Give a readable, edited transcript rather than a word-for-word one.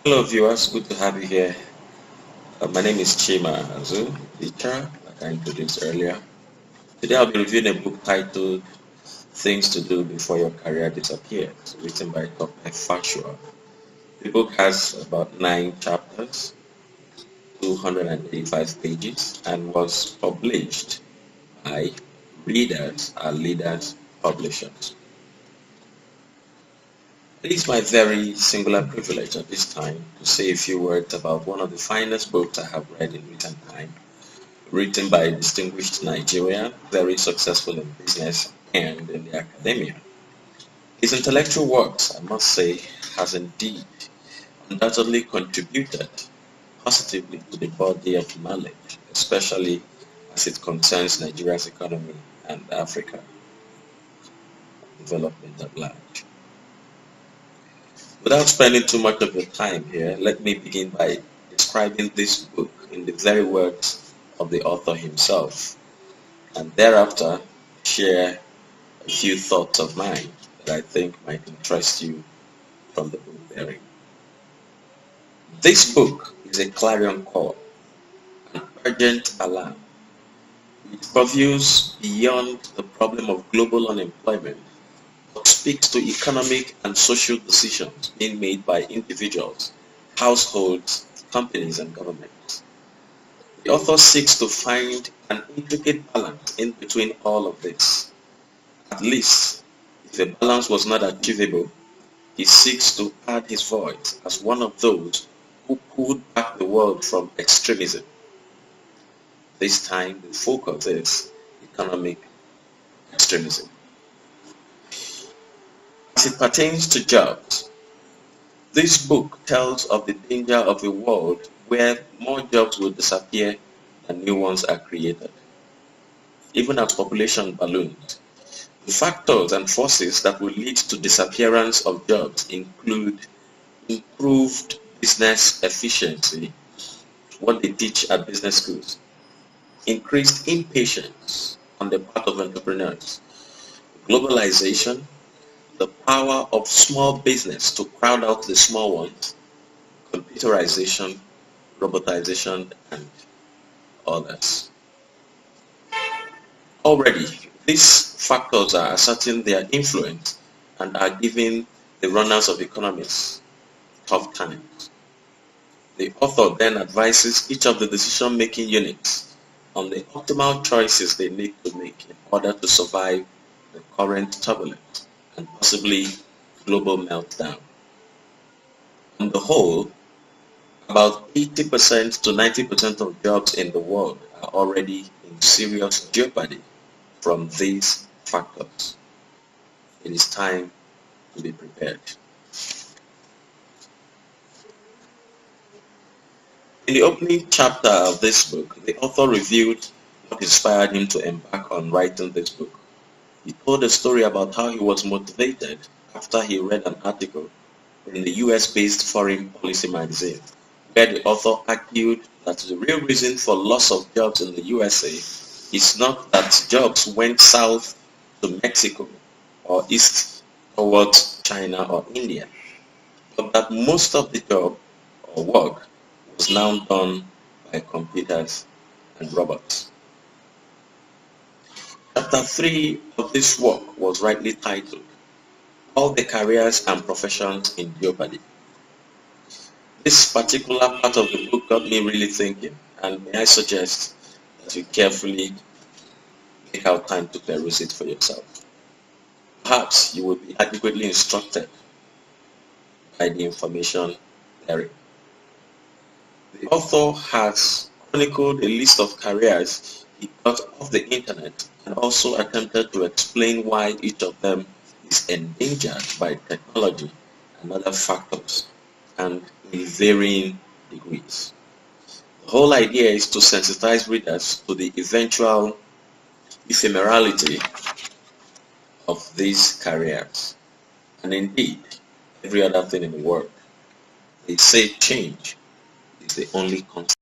Hello viewers, good to have you here. My name is Chima, as a teacher, like I introduced earlier. Today I'll be reviewing a book titled Things to Do Before Your Career Disappears, written by Tope Fasua. The book has about 9 chapters, 285 pages, and was published by Readers and Leaders Publishers. It is my very singular privilege at this time to say a few words about one of the finest books I have read in recent time, written by a distinguished Nigerian, very successful in business and in the academia. His intellectual works, I must say, has indeed undoubtedly contributed positively to the body of knowledge, especially as it concerns Nigeria's economy and Africa development at large. Without spending too much of your time here, let me begin by describing this book in the very words of the author himself, and thereafter share a few thoughts of mine that I think might interest you from the book therein. This book is a clarion call, an urgent alarm. It purviews beyond the problem of global unemployment, but speaks to economic and social decisions being made by individuals, households, companies, and governments. The author seeks to find an intricate balance in between all of this. At least, if a balance was not achievable, he seeks to add his voice as one of those who pulled back the world from extremism. This time, the focus is economic extremism. As it pertains to jobs, this book tells of the danger of a world where more jobs will disappear than new ones are created. Even as population balloons, the factors and forces that will lead to disappearance of jobs include improved business efficiency, what they teach at business schools, increased impatience on the part of entrepreneurs, globalization, the power of small business to crowd out the small ones, computerization, robotization, and others. Already, these factors are asserting their influence and are giving the runners of economies tough times. The author then advises each of the decision-making units on the optimal choices they need to make in order to survive the current turbulence and possibly global meltdown. On the whole, about 80% to 90% of jobs in the world are already in serious jeopardy from these factors. It is time to be prepared. In the opening chapter of this book, the author revealed what inspired him to embark on writing this book. He told a story about how he was motivated after he read an article in the US-based Foreign Policy magazine, where the author argued that the real reason for loss of jobs in the USA is not that jobs went south to Mexico or east towards China or India, but that most of the job or work was now done by computers and robots. Chapter 3 of this work was rightly titled, All the Careers and Professions in Jeopardy. This particular part of the book got me really thinking, and may I suggest that you carefully take out time to peruse it for yourself. Perhaps you will be adequately instructed by the information therein. The author has chronicled a list of careers he got off the internet and also attempted to explain why each of them is endangered by technology and other factors, and in varying degrees. The whole idea is to sensitize readers to the eventual ephemerality of these careers, and indeed every other thing in the world. They say change is the only constant.